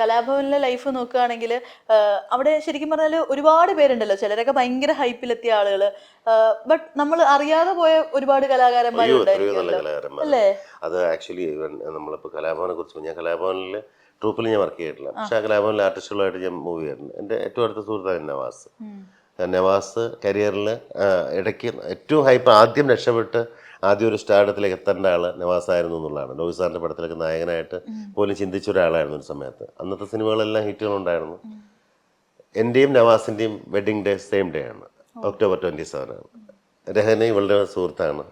കലാഭവനിലെ life നോക്കുകയാണെങ്കിൽ അവിടെ ശരിക്കും പറഞ്ഞാൽ ഒരുപാട് പേരുണ്ടല്ലോ, ചിലരൊക്കെ ഭയങ്കര ഹൈപ്പിലെത്തിയ ആളുകൾ, ബട്ട് നമ്മൾ അറിയാതെ പോയ ഒരുപാട് കലാകാരന്മാരുണ്ടായിരിക്കുമല്ലോ അല്ലേ? അത് ആക്ച്വലി നമ്മളിപ്പോൾ കലാഭവനെ കുറിച്ച്, ഞാൻ കലാഭവനിൽ ട്രൂപ്പിൽ ഞാൻ വർക്ക് ചെയ്തിട്ടില്ല, പക്ഷേ ആ കലാഭവനിലെ ആർട്ടിസ്റ്റുകളായിട്ട് ഞാൻ മൂവ് ചെയ്തിട്ടുണ്ട്. എൻ്റെ ഏറ്റവും അടുത്ത സുഹൃത്താണ് നവാസ്. നവാസ് കരിയറിൽ ഇടയ്ക്ക് ഏറ്റവും ഹൈപ്പ് ആദ്യം രക്ഷപ്പെട്ട് ആദ്യം ഒരു സ്റ്റാർഡത്തിലേക്ക് എത്തേണ്ട ആൾ നവാസായിരുന്നു എന്നുള്ളതാണ്. ലോഹിത് സാറിൻ്റെ പടത്തിലൊക്കെ നായകനായിട്ട് പോലും ചിന്തിച്ച ഒരാളായിരുന്നു ഒരു സമയത്ത്. അന്നത്തെ സിനിമകളെല്ലാം ഹിറ്റുകളുണ്ടായിരുന്നു. എൻ്റെയും നവാസിൻ്റെയും വെഡ്ഡിങ് ഡേ സെയിം ഡേ ആണ്, ഒക്ടോബർ 27 ആണ്. രഹന ഇവളുടെ സുഹൃത്താണ്.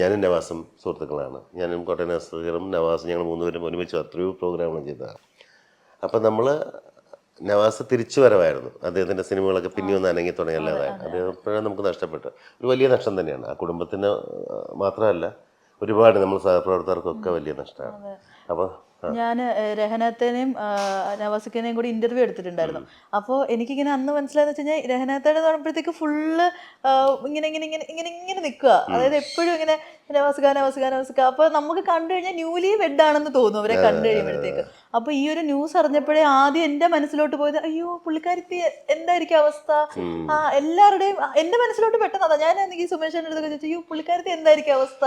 ഞാനും നവാസും സുഹൃത്തുക്കളാണ്. ഞാനും കോട്ടയം നസീറും നവാസും ഞങ്ങൾ മൂന്നുപേരും ഒരുമിച്ച് എത്രയോ പ്രോഗ്രാമുകൾ ചെയ്തതാണ്. അപ്പം നമ്മൾ നവാസ് തിരിച്ചു വരവായിരുന്നു. അദ്ദേഹത്തിൻ്റെ സിനിമകളൊക്കെ പിന്നെ ഒന്ന് അനങ്ങി തുടങ്ങിയല്ലാതായി. അദ്ദേഹം നമുക്ക് നഷ്ടപ്പെട്ടു. ഒരു വലിയ നഷ്ടം തന്നെയാണ്. ആ കുടുംബത്തിന് മാത്രമല്ല, ഒരുപാട് നമ്മൾ സഹപ്രവർത്തകർക്കൊക്കെ വലിയ നഷ്ടമാണ്. അപ്പോൾ ഞാൻ രഹനത്തേനെയും നവാസിക്കനെയും കൂടി ഇന്റർവ്യൂ എടുത്തിട്ടുണ്ടായിരുന്നു. അപ്പോൾ എനിക്കിങ്ങനെ അന്ന് മനസ്സിലായെന്ന് വെച്ച് കഴിഞ്ഞാൽ രഹനത്തേനെ പറയുമ്പോഴത്തേക്ക് ഫുള്ള് ഇങ്ങനെ ഇങ്ങനെ ഇങ്ങനെ ഇങ്ങനെ ഇങ്ങനെ നിൽക്കുക. അതായത് എപ്പോഴും ഇങ്ങനെ നവാസിക്ക. അപ്പോൾ നമുക്ക് കണ്ടു കഴിഞ്ഞാൽ ന്യൂലി വെഡ് ആണെന്ന് തോന്നും അവരെ കണ്ടു കഴിയുമ്പോഴത്തേക്ക്. അപ്പോൾ ഈ ഒരു ന്യൂസ് അറിഞ്ഞപ്പോഴേ ആദ്യം എൻ്റെ മനസ്സിലോട്ട് പോയത്, അയ്യോ പുള്ളിക്കാരിത്തി എന്തായിരിക്കും അവസ്ഥ. എല്ലാവരുടെയും എൻ്റെ മനസ്സിലോട്ട് പെട്ടെന്ന് അതാ. ഞാൻ ഈ സുമേഷിന്റെ അടുത്തൊക്കെ ചോദിച്ചു, അയ്യോ പുള്ളിക്കാരിത്തി എന്തായിരിക്കും അവസ്ഥ.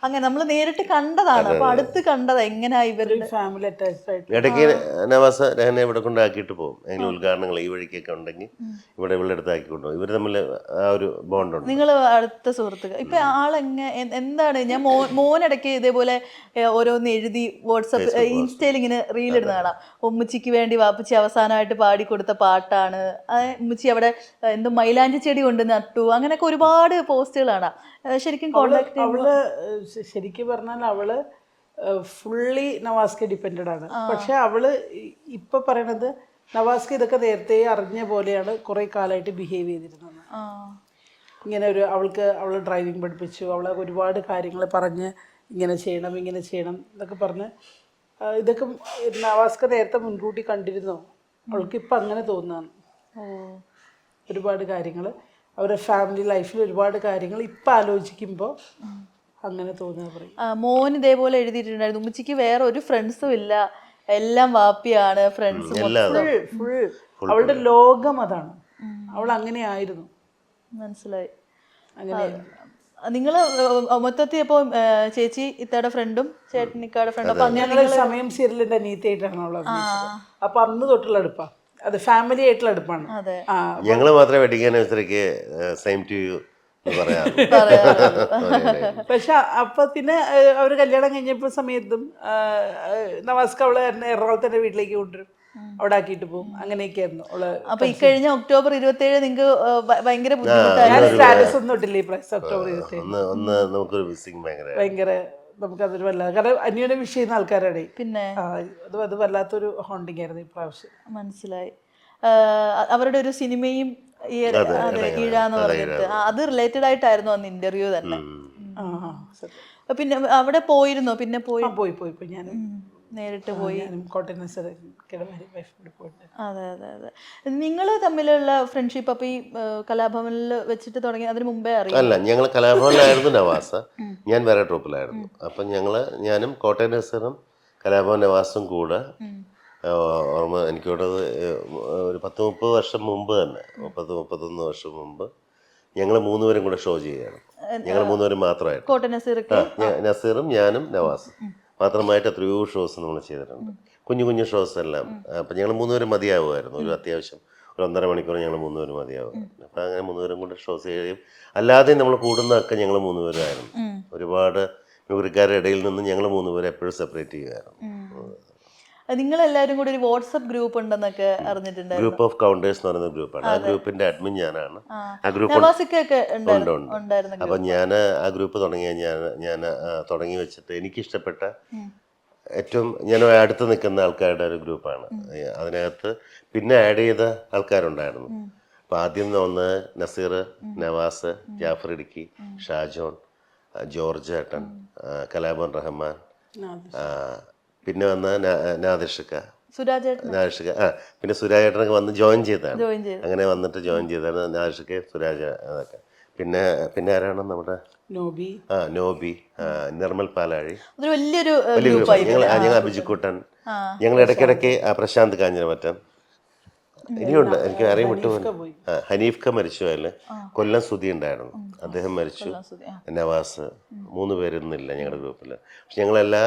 അങ്ങനെ നമ്മൾ നേരിട്ട് കണ്ടതാണ്. അപ്പൊ അടുത്ത് കണ്ടതാ എങ്ങനെയാ ഇവരുടെ ഫാമിലി അറ്റാച്ച്ഡ് ആയിട്ട്. ഇടയ്ക്ക് നവാസ് രഹനെ ഇവിടെ കൊണ്ടാക്കിയിട്ട് പോകും. അതിന് ഉദ്ഘാടനങ്ങൾ ഈ വഴിക്കൊക്കെ ഉണ്ടെങ്കിൽ ഇവിടെ ഇവിടെ അടുത്താക്കി കൊണ്ടുപോകും. ഇവർ തമ്മിൽ ആ ഒരു ബോണ്ടുണ്ട്. നിങ്ങൾ അടുത്ത സുഹൃത്തുക്കൾ. ഇപ്പൊ എന്താണ് ഞാൻ മോനിടയ്ക്ക് ഇതേപോലെ ഓരോന്ന് എഴുതി വാട്സപ്പ് ഇൻസ്റ്റയിൽ ഇങ്ങനെ റീൽ ഇടുന്ന കാണാം. ഉമ്മച്ചിക്ക് വേണ്ടി വാപ്പച്ചി അവസാനമായിട്ട് പാടിക്കൊടുത്ത പാട്ടാണ്. ഉമ്മച്ചി അവിടെ എന്തോ മൈലാഞ്ചി ചെടി കൊണ്ട് നട്ടു. അങ്ങനെയൊക്കെ ഒരുപാട് പോസ്റ്റുകൾ കാണാം. ശരിക്കും കോണ്ടാക്ട് അവള് ശരിക്കും പറഞ്ഞാൽ അവള് ഫുള്ളി നവാസ്ക്ക് ഡിപ്പെൻഡഡ് ആണ്. പക്ഷെ അവള് ഇപ്പൊ പറയണത് നവാസ്ക്ക് ഇതൊക്കെ നേരത്തെ അറിഞ്ഞ പോലെയാണ് കുറെ കാലമായിട്ട് ബിഹേവ് ചെയ്തിരുന്നത്. ഇങ്ങനെ അവള് ഡ്രൈവിംഗ് പഠിപ്പിച്ചു, അവളെ ഒരുപാട് കാര്യങ്ങൾ പറഞ്ഞ് ഇങ്ങനെ ചെയ്യണം എന്നൊക്കെ പറഞ്ഞ് ഇതൊക്കെ നവാസ്ക്ക് നേരത്തെ മുൻകൂട്ടി കണ്ടിരുന്നോ? അവൾക്ക് ഇപ്പം അങ്ങനെ തോന്നുകയാണ്. ഒരുപാട് കാര്യങ്ങൾ അവരുടെ ഫാമിലി ലൈഫിൽ ഒരുപാട് കാര്യങ്ങൾ ഇപ്പം ആലോചിക്കുമ്പോൾ അങ്ങനെ തോന്നുക പറയും. മോൻ ഇതേപോലെ എഴുതിയിട്ടുണ്ടായിരുന്നു, ഉമ്മച്ചിക്ക് വേറെ ഒരു ഫ്രണ്ട്സും ഇല്ല, എല്ലാം വാപ്പിയാണ് ഫ്രണ്ട്സ്. ഫുൾ അവളുടെ ലോകം അതാണ്. അവൾ അങ്ങനെ ആയിരുന്നു. മനസ്സിലായി. അങ്ങനെ നിങ്ങള് മൊത്തത്തിൽ ഇപ്പോൾ ചേച്ചി ഇത്തയുടെ ഫ്രണ്ടും ചേട്ടനിക്കാടെ ഫ്രണ്ടും. അപ്പൊ ഞങ്ങൾ സമയം സീരിയലിന്റെ അനീതിയായിട്ടാണ് അവൾ അഭിനയിച്ചത്. അപ്പൊ അന്ന് തൊട്ടുള്ള അടുപ്പാ, അത് ഫാമിലി ആയിട്ടുള്ള അടുപ്പാണ്. ഞങ്ങള് മാത്രമേ വെഡിങ് ആനിവേഴ്സറിക്ക് സെയിം ടു യു പക്ഷെ അപ്പൊ പിന്നെ അവര് കല്യാണം കഴിഞ്ഞപ്പോ സമയത്തും നവാസ്ക്ക് അവള് എറണാകുളത്തിന്റെ വീട്ടിലേക്ക് കൊണ്ടുവരും, അവിടെ ആക്കിയിട്ട് പോകും. അങ്ങനെയൊക്കെയായിരുന്നു അവള്. അപ്പൊ ഈ കഴിഞ്ഞ ഒക്ടോബർ 27 നിങ്ങൾക്ക് ഭയങ്കര ബുദ്ധിമുട്ടായിരുന്നു. സ്റ്റാറ്റസ് ഒന്നും ഇട്ടില്ല ഈ പ്രാവശ്യം ഒക്ടോബർ 27. ഭയങ്കര നമുക്കതൊരു വല്ലാതെ, കാരണം അന്യോന്യം വിഷ് ചെയ്യുന്ന ആൾക്കാരാണ്. പിന്നെ അത് വല്ലാത്തൊരു ഹോണ്ടിങ് ആയിരുന്നു ഈ പ്രാവശ്യം. മനസ്സിലായി. അവരുടെ ഒരു സിനിമയും ഈഴാന്ന് പറഞ്ഞിട്ട് അത് റിലേറ്റഡ് ആയിട്ടായിരുന്നു അന്ന് ഇന്റർവ്യൂ തന്നെ. പിന്നെ അവിടെ പോയിരുന്നോ? പിന്നെ പോയി ഞാൻ നേരിട്ട് പോയി. അതെ. നിങ്ങൾ തമ്മിലുള്ള ഫ്രണ്ട്ഷിപ്പ് അപ്പൊ ഈ കലാഭവനിൽ വെച്ചിട്ട് തുടങ്ങി അതിന് മുമ്പേ അറിയാം? അല്ല, ഞങ്ങൾ കലാഭവനിലായിരുന്നു നവാസ, ഞാൻ വേറെ ട്രൂപ്പിലായിരുന്നു. അപ്പം ഞാനും കോട്ടയം നസീറും കലാഭവൻ നവാസും കൂടെ ഓർമ്മ എനിക്കോട്ടത് ഒരു 10-30 വർഷം മുമ്പ് തന്നെ, 30-31 വർഷം മുമ്പ് ഞങ്ങൾ മൂന്നുപേരും കൂടെ ഷോ ചെയ്യുകയാണ്. ഞങ്ങൾ മൂന്നുപേരും മാത്രമായിട്ട്, നസീറും ഞാനും നവാസും മാത്രമായിട്ട് എത്രയോ ഷോസ് നമ്മൾ ചെയ്തിട്ടുണ്ട്. കുഞ്ഞു ഷോസ് എല്ലാം. അപ്പം ഞങ്ങൾ മൂന്നുപേരും മതിയാവുമായിരുന്നു. ഒരു അത്യാവശ്യം ഒരു 1.5 മണിക്കൂർ ഞങ്ങൾ മൂന്നുപേരും മതിയാവുമായിരുന്നു. അപ്പം അങ്ങനെ മൂന്നുപേരും കൂടെ ഷോസ് ചെയ്യുകയും അല്ലാതെ നമ്മൾ കൂടുന്നതൊക്കെ ഞങ്ങൾ മൂന്നുപേരായിരുന്നു. ഒരുപാട് മ്യൂസിക്കാരുടെ ഇടയിൽ നിന്ന് ഞങ്ങൾ മൂന്നുപേരും എപ്പോഴും സെപ്പറേറ്റ് ചെയ്യുമായിരുന്നു. നിങ്ങളെല്ലാവരും കൂടി ഒരു വാട്സ്ആപ്പ് ഗ്രൂപ്പ് ഉണ്ടെന്നൊക്കെ അറിഞ്ഞിട്ടുണ്ട്. ഗ്രൂപ്പ് ഓഫ് കൗണ്ടേഴ്സ് എന്ന് പറയുന്ന ഗ്രൂപ്പാണ്. ആ ഗ്രൂപ്പിന്റെ അഡ്മിൻ ഞാനാണ്. ആ ഗ്രൂപ്പ് ഉണ്ട്. അപ്പം ഞാൻ ആ ഗ്രൂപ്പ് ഞാൻ തുടങ്ങി വെച്ചിട്ട് എനിക്കിഷ്ടപ്പെട്ട ഏറ്റവും ഞാൻ അടുത്ത് നിൽക്കുന്ന ആൾക്കാരുടെ ഒരു ഗ്രൂപ്പാണ്. അതിനകത്ത് പിന്നെ ആഡ് ചെയ്ത ആൾക്കാരുണ്ടായിരുന്നു. അപ്പം ആദ്യം ഒന്ന് നസീർ, നവാസ്, ജാഫർ ഇടുക്കി, ഷാജോൺ, ജോർജ് ഏട്ടൻ, കലാഭവൻ റഹ്മാൻ, പിന്നെ വന്ന നാദിർഷിക്ക, പിന്നെ സുരാജേട്ടനൊക്കെ വന്ന് ജോയിൻ ചെയ്തതാണ്. അങ്ങനെ വന്നിട്ട് ജോയിൻ ചെയ്തതാണ് നാദിർഷിക്ക, സുരാജ്. അതൊക്കെ പിന്നെ ആരാണ് നമ്മുടെ നോബി, നോബി, നിർമ്മൽ പാലാഴി, അതൊരു വലിയൊരു വലിയ ഗ്രൂപ്പായി. ഞങ്ങൾ അഭിജിക്കുട്ടൻ, ഞങ്ങൾ ഇടയ്ക്കിടയ്ക്ക് പ്രശാന്ത് കാഞ്ഞിരമറ്റം, ഇനിയുണ്ട് എനിക്ക് അറിയാൻ വിട്ടുപോയി. ഹനീഫ് ഖ മരിച്ചു. അതിൽ കൊല്ലം സുധി ഉണ്ടായിരുന്നു, അദ്ദേഹം മരിച്ചു. നവാസ്, 3 പേരൊന്നുമില്ല ഞങ്ങളുടെ ഗ്രൂപ്പിൽ. പക്ഷെ ഞങ്ങളെല്ലാ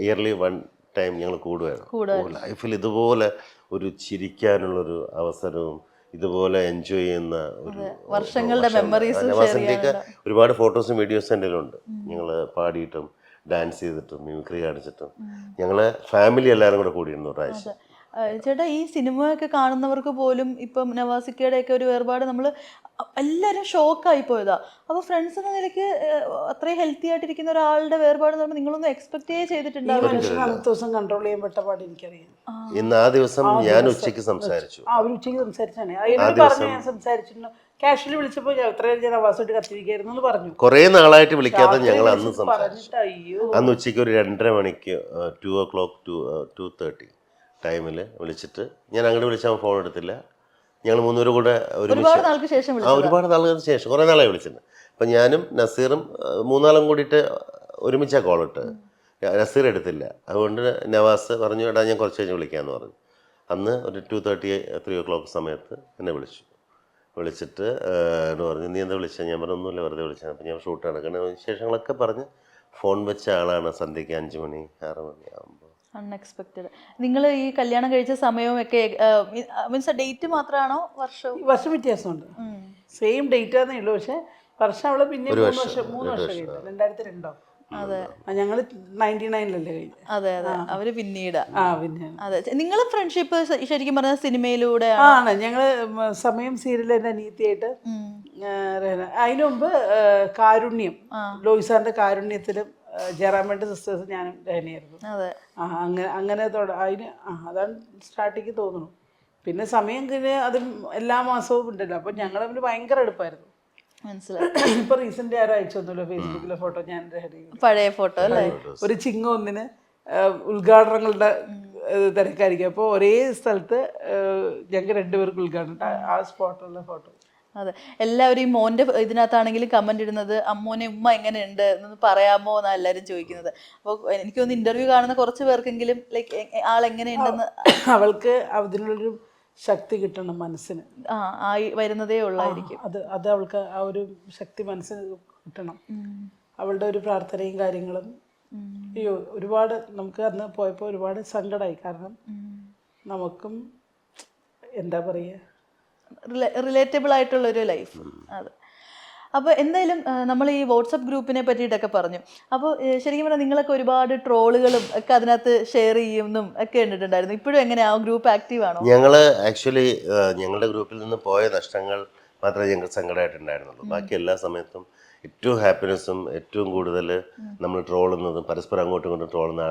ഇയർലി 1 ടൈം ഞങ്ങൾ കൂടുമായിരുന്നു. ലൈഫിൽ ഇതുപോലെ ഒരു ചിരിക്കാനുള്ളൊരു അവസരവും ഇതുപോലെ എൻജോയ് ചെയ്യുന്ന ഒരു വർഷങ്ങളുടെ മെമ്മറീസ് നവാസിൻ്റെയൊക്കെ ഒരുപാട് ഫോട്ടോസും വീഡിയോസും എൻ്റെ ഉണ്ട്. ഞങ്ങൾ പാടിയിട്ടും ഡാൻസ് ചെയ്തിട്ടും മിമിക്രി കാണിച്ചിട്ടും ഞങ്ങൾ ഫാമിലി എല്ലാവരും കൂടെ കൂടിയിരുന്നു പ്രാവശ്യം. ചേട്ടാ, ഈ സിനിമയൊക്കെ കാണുന്നവർക്ക് പോലും ഇപ്പം നവാസിക്കയുടെ ഒക്കെ ഒരു വേർപാട് നമ്മൾ എല്ലാവരും ഷോക്കായി പോയതാ. അപ്പോൾ ഫ്രണ്ട്സ് എന്ന നിലയ്ക്ക് അത്രയും ഹെൽത്തി ആയിട്ടിരിക്കുന്ന ഒരാളുടെ വേർപാട് എന്ന് പറഞ്ഞാൽ നിങ്ങളൊന്നും എക്സ്പെക്ട് ചെയ്തിട്ടുണ്ടാവില്ല. അന്നത്തെ ദിവസം കൺട്രോൾ ചെയ്യാൻ പെട്ട പാട് എനിക്കറിയാം. ഇന്ന് ആ ദിവസം ഞാൻ ഉച്ചയ്ക്ക് സംസാരിച്ചു. അവർ ഉച്ചയ്ക്ക് സംസാരിച്ചാണ്. അതിനോട് പറഞ്ഞു, ഞാൻ സംസാരിച്ചിട്ടുണ്ട്. കാഷ്വലി വിളിച്ചപ്പോൾ ഞാൻ നവാസായിട്ട് കത്തിരിക്കായിരുന്നു എന്ന് പറഞ്ഞു. കുറേ നാളായിട്ട് വിളിക്കാതെ ഞങ്ങൾ അന്ന് സംസാരിച്ചു. അയ്യോ, അന്ന് ഉച്ചയ്ക്ക് ഒരു 2:30 മണിക്ക് 2 o'clock 2:30 ടൈമിൽ വിളിച്ചിട്ട് ഞാൻ അങ്ങോട്ട് വിളിച്ചാൽ ഫോൺ എടുത്തില്ല. ഞങ്ങൾ 3 പേരും കൂടെ ഒരുപാട് നാൾക്ക് ശേഷം ഒരുപാട് നാളുകൾക്ക് ശേഷം കുറേ നാളായി വിളിച്ചിട്ടുണ്ട്. അപ്പം ഞാനും നസീറും 3-4 കൂടിയിട്ട് ഒരുമിച്ചാണ് കോൾ ഇട്ട്. നസീർ എടുത്തില്ല. അതുകൊണ്ട് നവാസ് പറഞ്ഞു, എടാ ഞാൻ കുറച്ച് കഴിഞ്ഞ് വിളിക്കാമെന്ന് പറഞ്ഞു. അന്ന് ഒരു 2:30 3 o'clock സമയത്ത് എന്നെ വിളിച്ചിട്ട് എന്ന് പറഞ്ഞു, നീ എന്താ വിളിച്ചത്? ഞാൻ പറഞ്ഞു, ഒന്നുമില്ല, വെറുതെ വിളിച്ചത്. അപ്പം ഞാൻ ഷൂട്ട് നടക്കുന്ന വിശേഷങ്ങളൊക്കെ പറഞ്ഞ് ഫോൺ വെച്ച ആളാണ് സന്ധ്യയ്ക്ക് 5 മണി 6 മണി ആകുമ്പോൾ. അൺഎക്സ്പെക്റ്റഡ്. നിങ്ങൾ ഈ കല്യാണം കഴിച്ച സമയവും ഒക്കെ മീൻസ് ഡേറ്റ് മാത്രമാണോ വർഷം വ്യത്യാസമുണ്ട്? സെയിം ഡേറ്റ് ആണെന്നേ ഉള്ളൂ. പക്ഷെ വർഷം അവള് പിന്നെ 3 വർഷം കഴിഞ്ഞു. 2002. അതെ, ഞങ്ങൾ 99-ലല്ലേ കഴിഞ്ഞു. അതെ അതെ, അവര് പിന്നീട്. പിന്നെ അതെ, നിങ്ങൾ ഫ്രണ്ട്ഷിപ്പ് ശരിക്കും പറഞ്ഞ സിനിമയിലൂടെ ആണ്. ഞങ്ങള് സമയം സീരിയൽ എൻ്റെ അനിയത്തിയായിട്ട്. അതിനു മുമ്പ് കാരുണ്യം, ലോയിസാറിന്റെ കാരുണ്യത്തിലും ജയറാമേന്റെ സിസ്റ്റേഴ്സ് ഞാനും രഹനയായിരുന്നു. അങ്ങനെ അതിന് അതാണ് സ്റ്റാർട്ടിങ് തോന്നുന്നു. പിന്നെ സമയം അത് എല്ലാ മാസവും ഉണ്ടല്ലോ. അപ്പൊ ഞങ്ങൾ തമ്മിൽ ഭയങ്കര അടുപ്പായിരുന്നു. മനസ്സിലായി. ഇപ്പൊ റീസെന്റ് ആരും അയച്ചൊന്നുമില്ല ഫേസ്ബുക്കിലെ ഫോട്ടോ. ഞാൻ പഴയ ഫോട്ടോ അല്ലേ? ഒരു ഒന്നിന് ഉദ്ഘാടനങ്ങളുടെ തിരക്കായിരിക്കും. അപ്പോൾ ഒരേ സ്ഥലത്ത് ഞങ്ങൾക്ക് 2 പേർക്ക് ഉദ്ഘാടനം, ആ സ്പോട്ടിലുള്ള ഫോട്ടോ. അതെ, എല്ലാവരും ഈ മോന്റെ ഇതിനകത്താണെങ്കിലും കമന്റ് ഇടുന്നത് അമ്മോനെ ഉമ്മ എങ്ങനെയുണ്ട് എന്ന് പറയാമോ എന്നാണ് എല്ലാവരും ചോദിക്കുന്നത്. അപ്പോൾ എനിക്ക് തോന്നുന്നു ഇന്റർവ്യൂ കാണുന്ന കുറച്ച് പേർക്കെങ്കിലും ലൈക്ക് ആളെങ്ങനെയുണ്ടെന്ന്. അവൾക്ക് അതിനുള്ളൊരു ശക്തി കിട്ടണം മനസ്സിന്. ആയി വരുന്നതേ ഉള്ളായിരിക്കും. അത് അവൾക്ക് ആ ഒരു ശക്തി മനസ്സിന് കിട്ടണം. അവളുടെ ഒരു പ്രാർത്ഥനയും കാര്യങ്ങളും. അയ്യോ, ഒരുപാട് നമുക്ക് അന്ന് പോയപ്പോൾ ഒരുപാട് സങ്കടമായി. കാരണം നമുക്കും എന്താ പറയുക, റിലേറ്റബിൾ ആയിട്ടുള്ളൊരു ലൈഫ്. അതെ. അപ്പോൾ എന്തായാലും നമ്മൾ ഈ വാട്സപ്പ് ഗ്രൂപ്പിനെ പറ്റിയിട്ടൊക്കെ പറഞ്ഞു. അപ്പോൾ ശരിക്കും പറഞ്ഞാൽ നിങ്ങളൊക്കെ ഒരുപാട് ട്രോളുകളും ഒക്കെ അതിനകത്ത് ഷെയർ ചെയ്യുന്നതും ഒക്കെ കണ്ടിട്ടുണ്ടായിരുന്നു. ഇപ്പോഴും എങ്ങനെയാ ഗ്രൂപ്പ് ആക്റ്റീവ് ആണോ? ഞങ്ങൾ ആക്ച്വലി ഞങ്ങളുടെ ഗ്രൂപ്പിൽ നിന്ന് പോയ നഷ്ടങ്ങൾ മാത്രമേ ഞങ്ങൾക്ക് സങ്കടമായിട്ടുണ്ടായിരുന്നുള്ളൂ. ബാക്കി എല്ലാ സമയത്തും ഏറ്റവും ഹാപ്പിനെസ്സും ഏറ്റവും കൂടുതൽ നമ്മൾ ട്രോളുന്നതും പരസ്പരം അങ്ങോട്ടും ഇങ്ങോട്ടും ട്രോളുന്ന